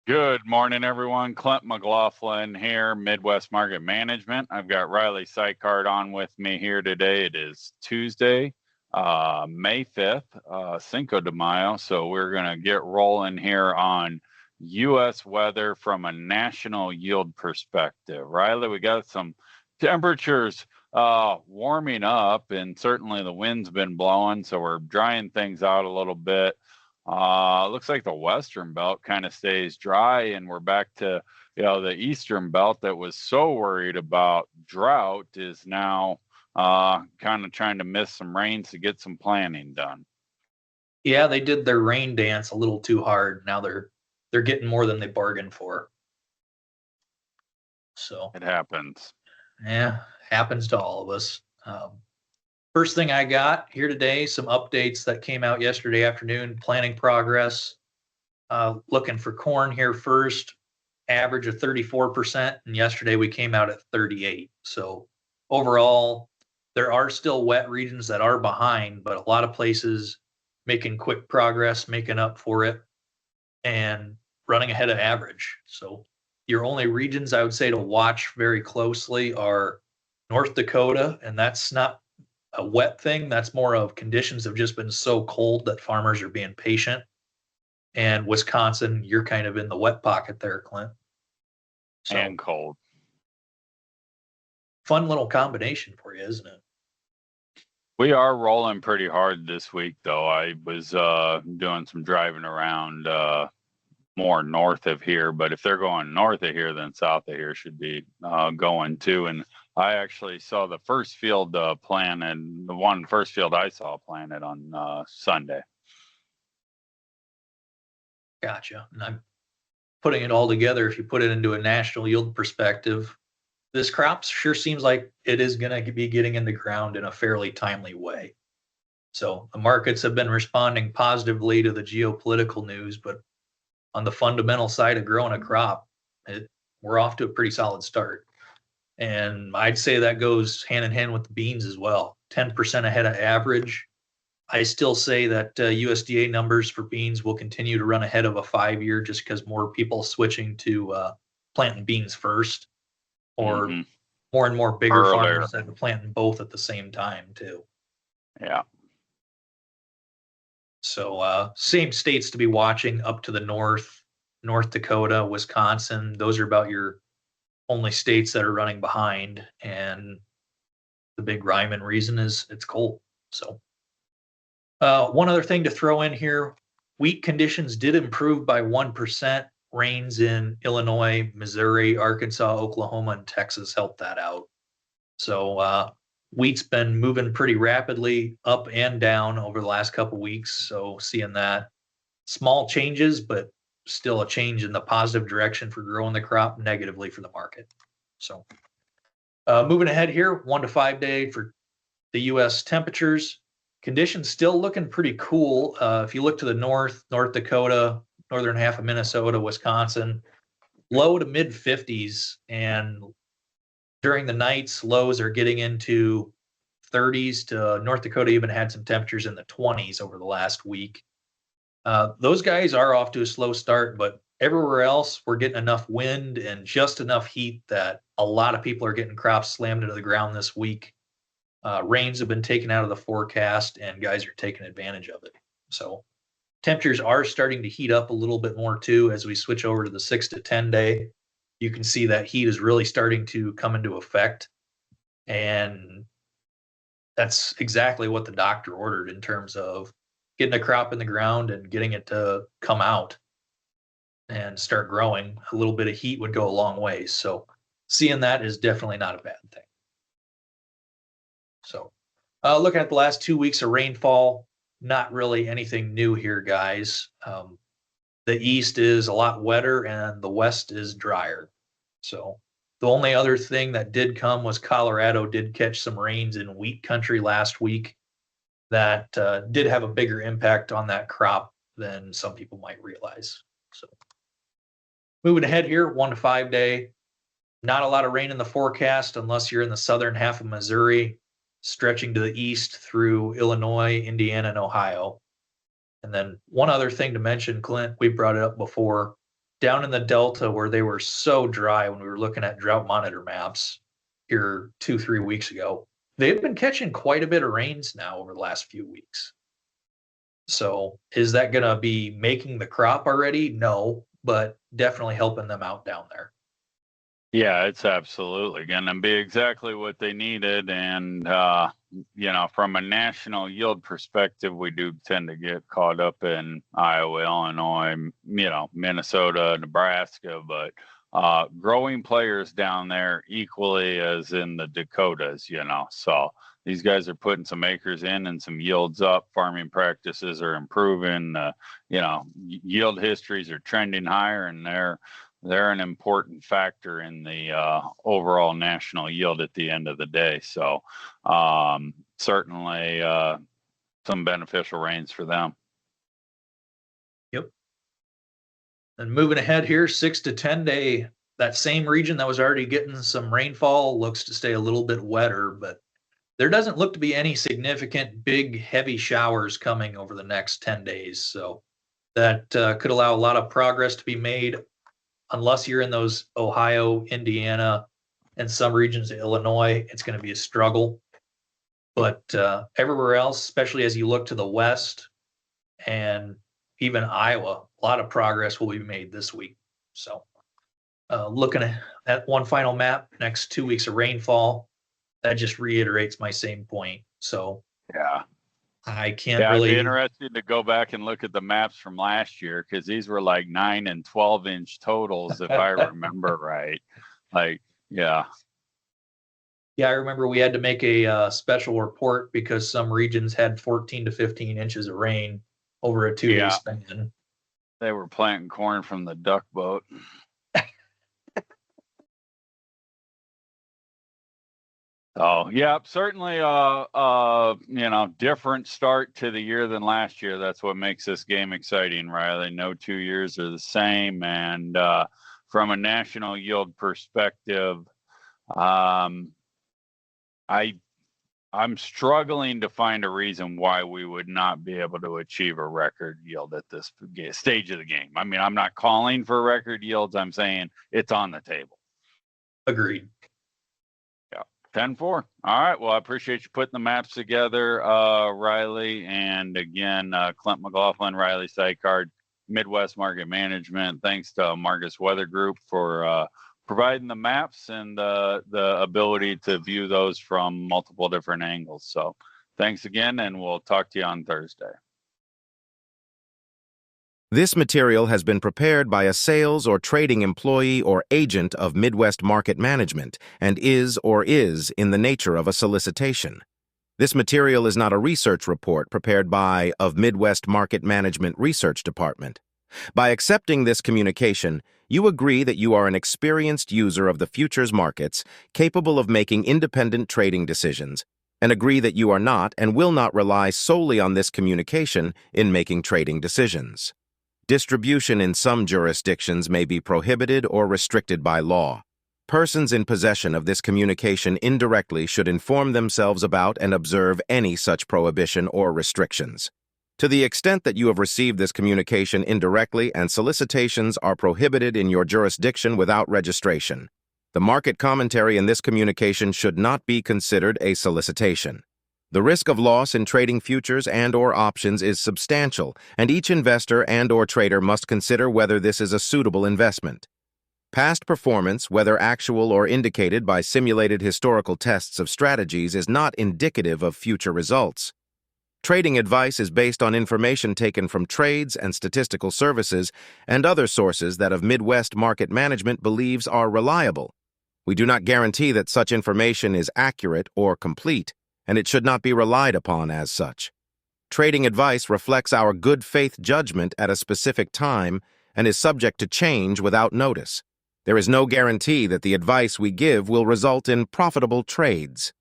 Good morning, everyone. Clint McLaughlin here, Midwest Market Management. I've got Riley Sykart on with me here today. It is Tuesday, May 5th, Cinco de Mayo. So we're going to get rolling here on U.S. weather from a national yield perspective. Riley, we got some temperatures warming up, and certainly the wind's been blowing, so we're drying things out a little bit. Looks like the western belt kind of stays dry, and we're back to the eastern belt that was so worried about drought is now kind of trying to miss some rains to get some planting done. Yeah, they did their rain dance a little too hard. Now they're getting more than they bargained for. So It happens. yeah, happens to all of us. First thing I got here today, some updates that came out yesterday afternoon, planting progress. Looking for corn here first, average of 34%, and yesterday we came out at 38. So overall, there are still wet regions that are behind, but a lot of places making quick progress, making up for it, and running ahead of average. So your only regions I would say to watch very closely are North Dakota, and that's not a wet thing. That's more of conditions have just been so cold that farmers are being patient. And Wisconsin, you're kind of in the wet pocket there, Clint. So And cold. fun little combination for you, isn't it? We are rolling pretty hard this week, though. I was doing some driving around more north of here, but if they're going north of here, then south of here should be going too. And I actually saw the first field planted, the first field I saw planted on Sunday. Gotcha. And I'm putting it all together. If you put it into a national yield perspective, this crop sure seems like it is going to be getting in the ground in a fairly timely way. So the markets have been responding positively to the geopolitical news, but on the fundamental side of growing a crop, we're off to a pretty solid start. And I'd say that goes hand in hand with the beans as well. 10% ahead of average. I still say that USDA numbers for beans will continue to run ahead of a 5-year just because more people switching to planting beans first, or more and more bigger farmers that are planting both at the same time too. Yeah. So same states to be watching up to the north, North Dakota, Wisconsin. Those are about your only states that are running behind. And the big rhyme and reason is it's cold. So one other thing to throw in here, wheat conditions did improve by 1%. Rains in Illinois, Missouri, Arkansas, Oklahoma, and Texas helped that out. So wheat's been moving pretty rapidly up and down over the last couple weeks. So seeing that, small changes, but still a change in the positive direction for growing the crop, negatively for the market. So moving ahead here, 1 to 5 day for the U.S. temperatures. Conditions still looking pretty cool. If you look to the north, North Dakota, northern half of Minnesota, Wisconsin, low to mid 50s. And during the nights, lows are getting into 30s to North Dakota even had some temperatures in the 20s over the last week. Those guys are off to a slow start, but everywhere else, we're getting enough wind and just enough heat that a lot of people are getting crops slammed into the ground this week. Rains have been taken out of the forecast, and guys are taking advantage of it. So temperatures are starting to heat up a little bit more too as we switch over to the 6 to 10 day. You can see that heat is really starting to come into effect. And that's exactly what the doctor ordered in terms of getting a crop in the ground and getting it to come out and start growing. A little bit of heat would go a long way. So seeing that is definitely not a bad thing. So looking at the last 2 weeks of rainfall, not really anything new here, guys. The east is a lot wetter and the west is drier. So the only other thing that did come was Colorado did catch some rains in wheat country last week that did have a bigger impact on that crop than some people might realize. So moving ahead here, 1 to 5 day, not a lot of rain in the forecast unless you're in the southern half of Missouri, stretching to the east through Illinois, Indiana, and Ohio. And then one other thing to mention, Clint, we brought it up before, down in the Delta where they were so dry when we were looking at drought monitor maps here 2, 3 weeks ago, they've been catching quite a bit of rains now over the last few weeks. So is that going to be making the crop already? No, but definitely helping them out down there. Yeah, it's absolutely going to be exactly what they needed. And, from a national yield perspective, we do tend to get caught up in Iowa, Illinois, Minnesota, Nebraska, but growing players down there equally as in the Dakotas, so these guys are putting some acres in and some yields up. Farming practices are improving. Yield histories are trending higher, and they're an important factor in the overall national yield at the end of the day. So certainly some beneficial rains for them. Yep. And moving ahead here, 6 to 10 day, that same region that was already getting some rainfall looks to stay a little bit wetter, but there doesn't look to be any significant big heavy showers coming over the next 10 days. So that could allow a lot of progress to be made unless you're in those Ohio, Indiana, and some regions of Illinois. It's going to be a struggle. But everywhere else, especially as you look to the west and even Iowa, a lot of progress will be made this week. So looking at one final map, next 2 weeks of rainfall, that just reiterates my same point. So yeah, I can't I'd really. be interested to go back and look at the maps from last year, because these were like 9 and 12-inch totals, if I remember right. Yeah, I remember we had to make a special report because some regions had 14 to 15 inches of rain over a 2-day span. They were planting corn from the duck boat. Oh, yeah, certainly different start to the year than last year. That's what makes this game exciting, Riley. No 2 years are the same. And from a national yield perspective, I'm struggling to find a reason why we would not be able to achieve a record yield at this stage of the game. I mean, I'm not calling for record yields. I'm saying it's on the table. Agreed. 10-4. All right. Well, I appreciate you putting the maps together, Riley. And again, Clint McLaughlin, Riley Sykard, Midwest Market Management. Thanks to Marcus Weather Group for providing the maps and the ability to view those from multiple different angles. So thanks again, and we'll talk to you on Thursday. This material has been prepared by a sales or trading employee or agent of Midwest Market Management and is in the nature of a solicitation. This material is not a research report prepared by of Midwest Market Management Research Department. By accepting this communication, you agree that you are an experienced user of the futures markets capable of making independent trading decisions, and agree that you are not and will not rely solely on this communication in making trading decisions. Distribution in some jurisdictions may be prohibited or restricted by law. Persons in possession of this communication indirectly should inform themselves about and observe any such prohibition or restrictions. To the extent that you have received this communication indirectly and solicitations are prohibited in your jurisdiction without registration, the market commentary in this communication should not be considered a solicitation. The risk of loss in trading futures and/or options is substantial, and each investor and/or trader must consider whether this is a suitable investment. Past performance, whether actual or indicated by simulated historical tests of strategies, is not indicative of future results. Trading advice is based on information taken from trades and statistical services and other sources that of Midwest Market Management believes are reliable. We do not guarantee that such information is accurate or complete, and it should not be relied upon as such. Trading advice reflects our good faith judgment at a specific time and is subject to change without notice. There is no guarantee that the advice we give will result in profitable trades.